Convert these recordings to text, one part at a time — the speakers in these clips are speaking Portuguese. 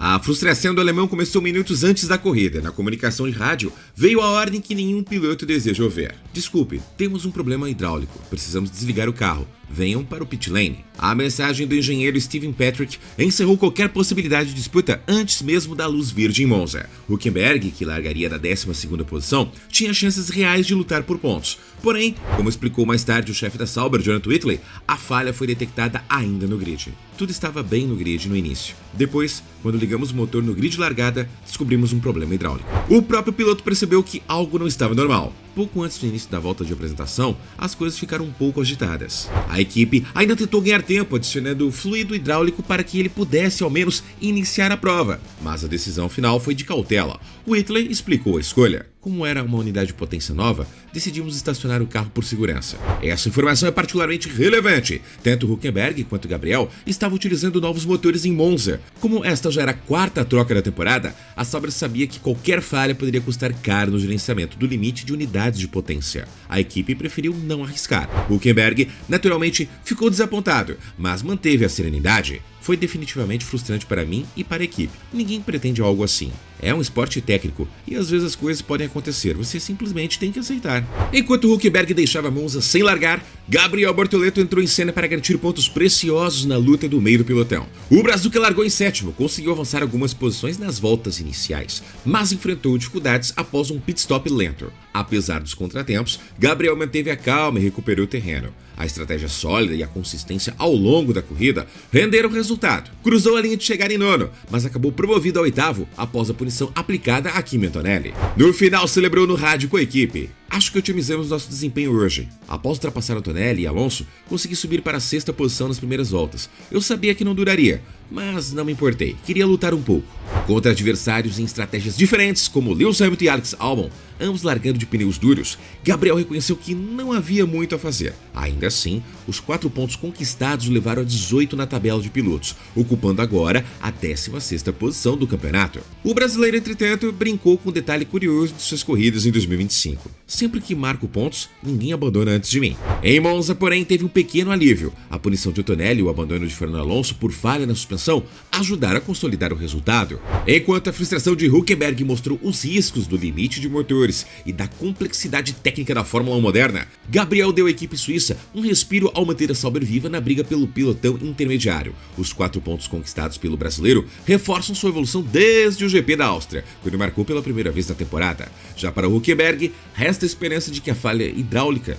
A frustração do alemão começou minutos antes da corrida. Na comunicação de rádio, veio a ordem que nenhum piloto deseja ouvir. Desculpe, temos um problema hidráulico. Precisamos desligar o carro. Venham para o pit lane. A mensagem do engenheiro Steven Patrick encerrou qualquer possibilidade de disputa antes mesmo da luz verde em Monza. Hülkenberg, que largaria da 12ª posição, tinha chances reais de lutar por pontos. Porém, como explicou mais tarde o chefe da Sauber, Jonathan Whitley, a falha foi detectada ainda no grid. Tudo estava bem no grid no início. Depois, quando ligamos o motor no grid de largada, descobrimos um problema hidráulico. O próprio piloto percebeu que algo não estava normal. Pouco antes do início da volta de apresentação, as coisas ficaram um pouco agitadas. A equipe ainda tentou ganhar tempo adicionando fluido hidráulico para que ele pudesse ao menos iniciar a prova, mas a decisão final foi de cautela. Whitley explicou a escolha. Como era uma unidade de potência nova, decidimos estacionar o carro por segurança. Essa informação é particularmente relevante. Tanto Hülkenberg quanto Gabriel estavam utilizando novos motores em Monza. Como esta já era a 4ª troca da temporada, a Sauber sabia que qualquer falha poderia custar caro no gerenciamento do limite de unidades de potência. A equipe preferiu não arriscar. Hülkenberg, naturalmente, ficou desapontado, mas manteve a serenidade. Foi definitivamente frustrante para mim e para a equipe. Ninguém pretende algo assim. É um esporte técnico e às vezes as coisas podem acontecer, você simplesmente tem que aceitar. Enquanto Hülkenberg deixava Monza sem largar, Gabriel Bortoleto entrou em cena para garantir pontos preciosos na luta do meio do pelotão. O Brazuca largou em 7º, conseguiu avançar algumas posições nas voltas iniciais, mas enfrentou dificuldades após um pit stop lento. Apesar dos contratempos, Gabriel manteve a calma e recuperou o terreno. A estratégia sólida e a consistência ao longo da corrida renderam resultado. Cruzou a linha de chegada em 9º, mas acabou promovido ao 8º após a punição aplicada a Kimi Antonelli. No final, celebrou no rádio com a equipe. Acho que otimizamos nosso desempenho hoje. Após ultrapassar Antonelli e Alonso, consegui subir para a 6ª posição nas primeiras voltas. Eu sabia que não duraria, mas não me importei. Queria lutar um pouco. Contra adversários em estratégias diferentes, como Lewis Hamilton e Alex Albon, ambos largando de pneus duros, Gabriel reconheceu que não havia muito a fazer. Ainda assim, os 4 pontos conquistados o levaram a 18 na tabela de pilotos, ocupando agora a 16ª posição do campeonato. O brasileiro, entretanto, brincou com um detalhe curioso de suas corridas em 2025. Sempre que marco pontos, ninguém abandona antes de mim. Em Monza, porém, teve um pequeno alívio. A punição de Antonelli e o abandono de Fernando Alonso por falha na suspensão ajudaram a consolidar o resultado. Enquanto a frustração de Hülkenberg mostrou os riscos do limite de motores e da complexidade técnica da Fórmula 1 moderna, Gabriel deu à equipe suíça um respiro ao manter a Sauber viva na briga pelo pelotão intermediário. Os 4 pontos conquistados pelo brasileiro reforçam sua evolução desde o GP da Áustria, quando marcou pela primeira vez na temporada. Já para Hülkenberg, resta a esperança de que a falha hidráulica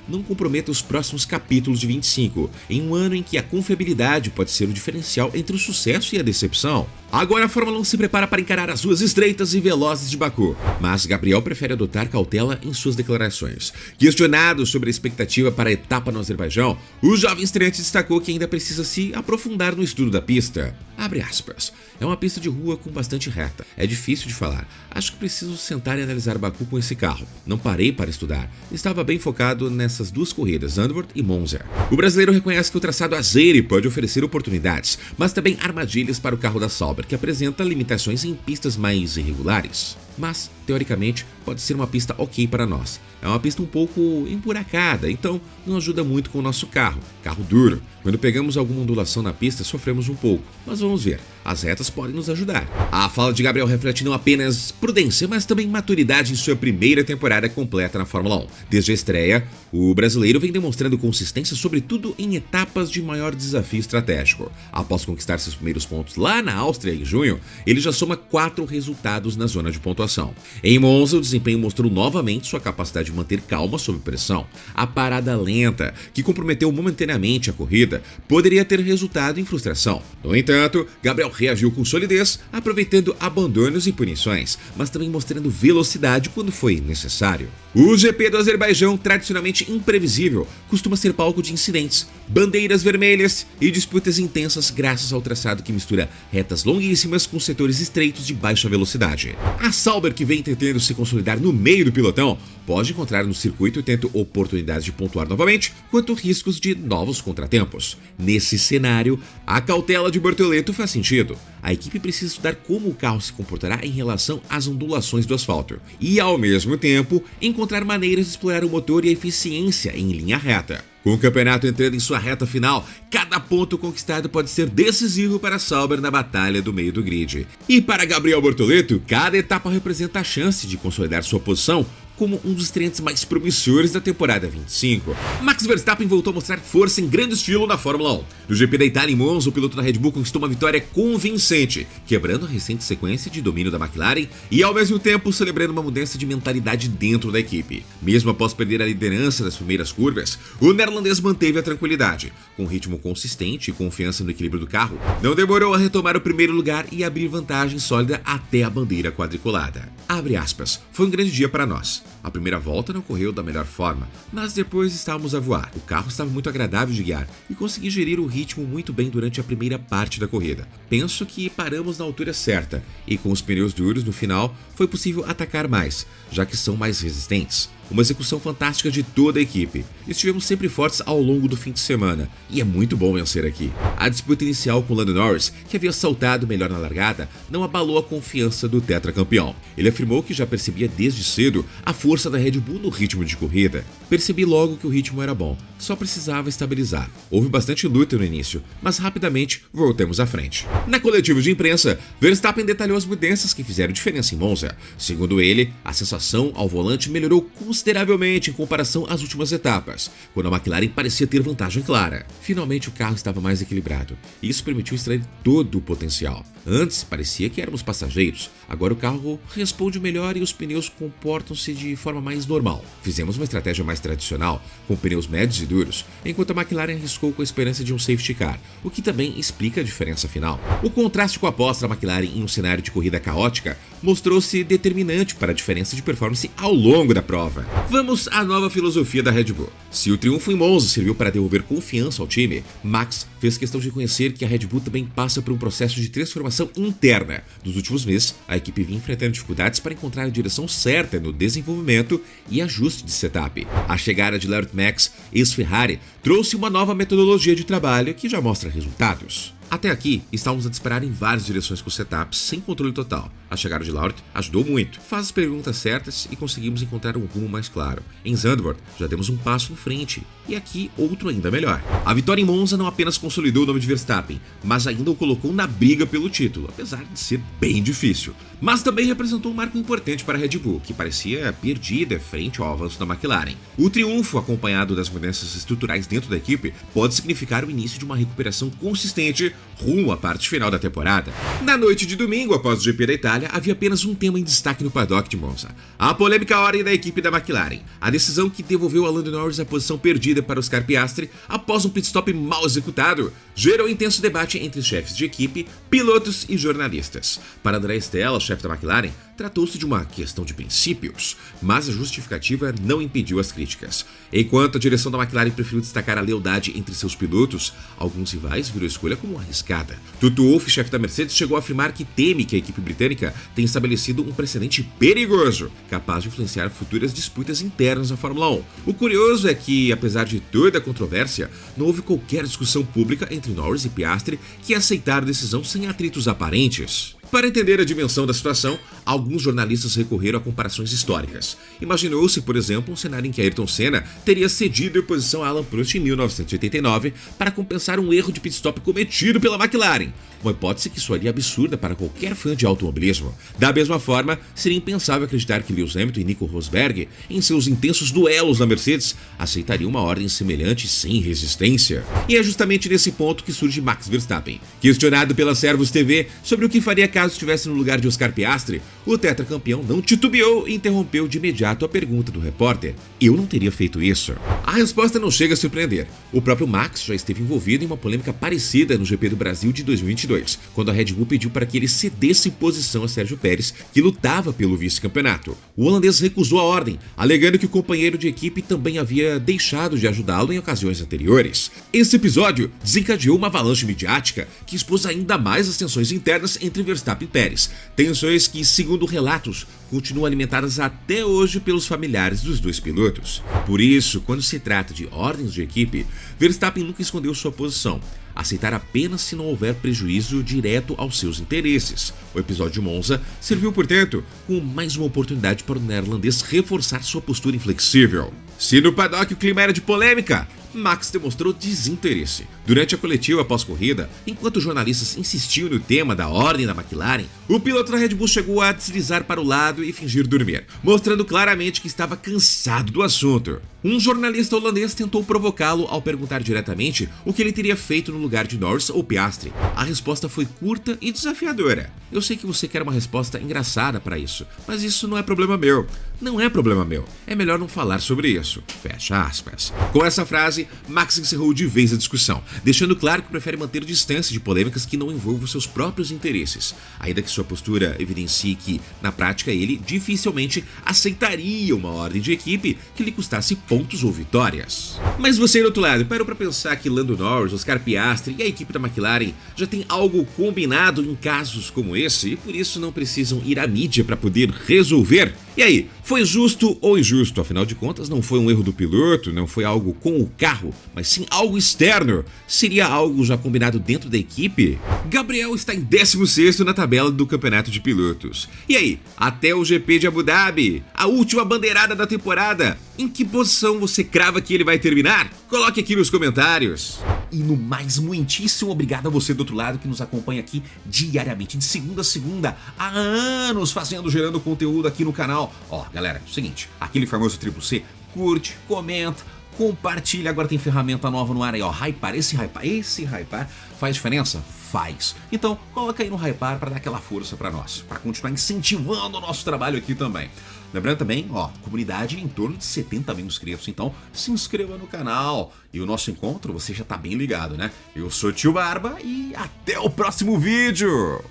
não comprometa os próximos capítulos de 25, em um ano em que a confiabilidade pode ser o diferencial entre o sucesso e a decepção. Agora a Fórmula 1 se prepara para encarar as ruas estreitas e velozes de Baku, mas Gabriel prefere adotar cautela em suas declarações. Questionado sobre a expectativa para a etapa no Azerbaijão, o jovem estreante destacou que ainda precisa se aprofundar no estudo da pista. Abre aspas. É uma pista de rua com bastante reta. É difícil de falar. Acho que preciso sentar e analisar Baku com esse carro. Não parei para estudar. Estava bem focado nessas 2 corridas, Zandvoort e Monza. O brasileiro reconhece que o traçado Azeri pode oferecer oportunidades, mas também armadilhas para o carro da Sauber, que apresenta limitações em pistas mais irregulares. Mas, teoricamente, pode ser uma pista ok para nós. É uma pista um pouco emburacada, então não ajuda muito com o nosso carro duro. Quando pegamos alguma ondulação na pista, sofremos um pouco, mas vamos ver. As retas podem nos ajudar. A fala de Gabriel reflete não apenas prudência, mas também maturidade em sua primeira temporada completa na Fórmula 1. Desde a estreia, o brasileiro vem demonstrando consistência, sobretudo em etapas de maior desafio estratégico. Após conquistar seus primeiros pontos lá na Áustria em junho, ele já soma 4 resultados na zona de pontuação. Em Monza, o desempenho mostrou novamente sua capacidade de manter calma sob pressão. A parada lenta, que comprometeu momentaneamente a corrida, poderia ter resultado em frustração. No entanto, Gabriel reagiu com solidez, aproveitando abandonos e punições, mas também mostrando velocidade quando foi necessário. O GP do Azerbaijão, tradicionalmente imprevisível, costuma ser palco de incidentes, bandeiras vermelhas e disputas intensas graças ao traçado que mistura retas longuíssimas com setores estreitos de baixa velocidade. A Sauber, que vem tentando se consolidar no meio do pelotão, pode encontrar no circuito tanto oportunidades de pontuar novamente, quanto riscos de novos contratempos. Nesse cenário, a cautela de Bortoleto faz sentido. A equipe precisa estudar como o carro se comportará em relação às ondulações do asfalto e, ao mesmo tempo, encontrar maneiras de explorar o motor e a eficiência em linha reta. Com o campeonato entrando em sua reta final, cada ponto conquistado pode ser decisivo para Sauber na batalha do meio do grid. E para Gabriel Bortoleto, cada etapa representa a chance de consolidar sua posição como um dos estreantes mais promissores da temporada 25. Max Verstappen voltou a mostrar força em grande estilo na Fórmula 1. No GP da Itália em Monza, o piloto da Red Bull conquistou uma vitória convincente, quebrando a recente sequência de domínio da McLaren e ao mesmo tempo celebrando uma mudança de mentalidade dentro da equipe. Mesmo após perder a liderança das primeiras curvas, o neerlandês manteve a tranquilidade. Com um ritmo consistente e confiança no equilíbrio do carro, não demorou a retomar o primeiro lugar e abrir vantagem sólida até a bandeira quadriculada. Abre aspas, foi um grande dia para nós. A primeira volta não correu da melhor forma, mas depois estávamos a voar. O carro estava muito agradável de guiar e consegui gerir o ritmo muito bem durante a primeira parte da corrida. Penso que paramos na altura certa e com os pneus duros no final foi possível atacar mais, já que são mais resistentes. Uma execução fantástica de toda a equipe. Estivemos sempre fortes ao longo do fim de semana e é muito bom vencer aqui. A disputa inicial com Lando Norris, que havia saltado melhor na largada, não abalou a confiança do tetracampeão. Ele afirmou que já percebia desde cedo a força da Red Bull no ritmo de corrida. Percebi logo que o ritmo era bom, só precisava estabilizar. Houve bastante luta no início, mas rapidamente voltamos à frente. Na coletiva de imprensa, Verstappen detalhou as mudanças que fizeram diferença em Monza. Segundo ele, a sensação ao volante melhorou consideravelmente em comparação às últimas etapas, quando a McLaren parecia ter vantagem clara. Finalmente o carro estava mais equilibrado, e isso permitiu extrair todo o potencial. Antes parecia que éramos passageiros, agora o carro responde melhor e os pneus comportam-se de forma mais normal. Fizemos uma estratégia mais tradicional, com pneus médios e duros, enquanto a McLaren arriscou com a esperança de um safety car, o que também explica a diferença final. O contraste com a aposta da McLaren em um cenário de corrida caótica mostrou-se determinante para a diferença de performance ao longo da prova. Vamos à nova filosofia da Red Bull. Se o triunfo em Monza serviu para devolver confiança ao time, Max fez questão de reconhecer que a Red Bull também passa por um processo de transformação interna. Nos últimos meses, a equipe vinha enfrentando dificuldades para encontrar a direção certa no desenvolvimento e ajuste de setup. A chegada de Lawrence Max, ex-Ferrari, trouxe uma nova metodologia de trabalho que já mostra resultados. Até aqui, estávamos a disparar em várias direções com o setup sem controle total. A chegada de Laurent ajudou muito. Faz as perguntas certas e conseguimos encontrar um rumo mais claro. Em Zandvoort, já demos um passo em frente. E aqui, outro ainda melhor. A vitória em Monza não apenas consolidou o nome de Verstappen, mas ainda o colocou na briga pelo título, apesar de ser bem difícil. Mas também representou um marco importante para a Red Bull, que parecia perdida frente ao avanço da McLaren. O triunfo, acompanhado das mudanças estruturais dentro da equipe, pode significar o início de uma recuperação consistente rumo à parte final da temporada. Na noite de domingo, após o GP da Itália, havia apenas um tema em destaque no paddock de Monza: a polêmica ordem da equipe da McLaren. A decisão que devolveu a Lando Norris a posição perdida para Oscar Piastri após um pit stop mal executado gerou intenso debate entre chefes de equipe, pilotos e jornalistas. Para André Stella, chefe da McLaren, tratou-se de uma questão de princípios, mas a justificativa não impediu as críticas. Enquanto a direção da McLaren preferiu destacar a lealdade entre seus pilotos, alguns rivais viram a escolha como arriscada. Toto Wolff, chefe da Mercedes, chegou a afirmar que teme que a equipe britânica tenha estabelecido um precedente perigoso, capaz de influenciar futuras disputas internas na Fórmula 1. O curioso é que, apesar de toda a controvérsia, não houve qualquer discussão pública entre Norris e Piastri que aceitaram a decisão sem atritos aparentes. Para entender a dimensão da situação, alguns jornalistas recorreram a comparações históricas. Imaginou-se, por exemplo, um cenário em que Ayrton Senna teria cedido a posição a Alan Prost em 1989 para compensar um erro de pit stop cometido pela McLaren. Uma hipótese que soaria absurda para qualquer fã de automobilismo. Da mesma forma, seria impensável acreditar que Lewis Hamilton e Nico Rosberg, em seus intensos duelos na Mercedes, aceitariam uma ordem semelhante sem resistência. E é justamente nesse ponto que surge Max Verstappen. Questionado pela Servus TV sobre o que faria caso estivesse no lugar de Oscar Piastri, o tetracampeão não titubeou e interrompeu de imediato a pergunta do repórter: eu não teria feito isso? A resposta não chega a surpreender. O próprio Max já esteve envolvido em uma polêmica parecida no GP do Brasil de 2022, quando a Red Bull pediu para que ele cedesse posição a Sérgio Pérez, que lutava pelo vice-campeonato. O holandês recusou a ordem, alegando que o companheiro de equipe também havia deixado de ajudá-lo em ocasiões anteriores. Esse episódio desencadeou uma avalanche midiática que expôs ainda mais as tensões internas entre Verstappen e Pérez, tensões que, segundo relatos, continuam alimentadas até hoje pelos familiares dos dois pilotos. Por isso, quando se trata de ordens de equipe, Verstappen nunca escondeu sua posição: aceitar apenas se não houver prejuízo direto aos seus interesses. O episódio de Monza serviu, portanto, como mais uma oportunidade para o neerlandês reforçar sua postura inflexível. Se no paddock o clima era de polêmica, Max demonstrou desinteresse. Durante a coletiva pós-corrida, enquanto os jornalistas insistiam no tema da ordem da McLaren, o piloto da Red Bull chegou a deslizar para o lado e fingir dormir, mostrando claramente que estava cansado do assunto. Um jornalista holandês tentou provocá-lo ao perguntar diretamente o que ele teria feito no lugar de Norris ou Piastri. A resposta foi curta e desafiadora. Eu sei que você quer uma resposta engraçada para isso, mas isso não é problema meu. Não é problema meu. É melhor não falar sobre isso. Fecha aspas. Com essa frase, Max encerrou de vez a discussão, deixando claro que prefere manter distância de polêmicas que não envolvam seus próprios interesses, ainda que sua postura evidencie que, na prática, ele dificilmente aceitaria uma ordem de equipe que lhe custasse pontos ou vitórias. Mas você, do outro lado, parou para pensar que Lando Norris, Oscar Piastri e a equipe da McLaren já tem algo combinado em casos como esse e por isso não precisam ir à mídia para poder resolver? E aí, foi justo ou injusto? Afinal de contas, não foi um erro do piloto, não foi algo com o carro, mas sim algo externo. Seria algo já combinado dentro da equipe? Gabriel está em 16º na tabela do campeonato de pilotos. E aí, até o GP de Abu Dhabi, a última bandeirada da temporada, em que posição você crava que ele vai terminar? Coloque aqui nos comentários. E no mais, muitíssimo obrigado a você do outro lado que nos acompanha aqui diariamente, de segunda a segunda, há anos gerando conteúdo aqui no canal. Ó, galera, é o seguinte, aquele famoso Triple C, curte, comenta, compartilha, agora tem ferramenta nova no ar aí, ó, Hypar, esse Hypar faz diferença? Faz. Então, coloca aí no Hypar para dar aquela força para nós, para continuar incentivando o nosso trabalho aqui também. Lembrando também, ó, comunidade em torno de 70 mil inscritos, então se inscreva no canal. E o nosso encontro, você já tá bem ligado, né? Eu sou o Tio Barba e até o próximo vídeo!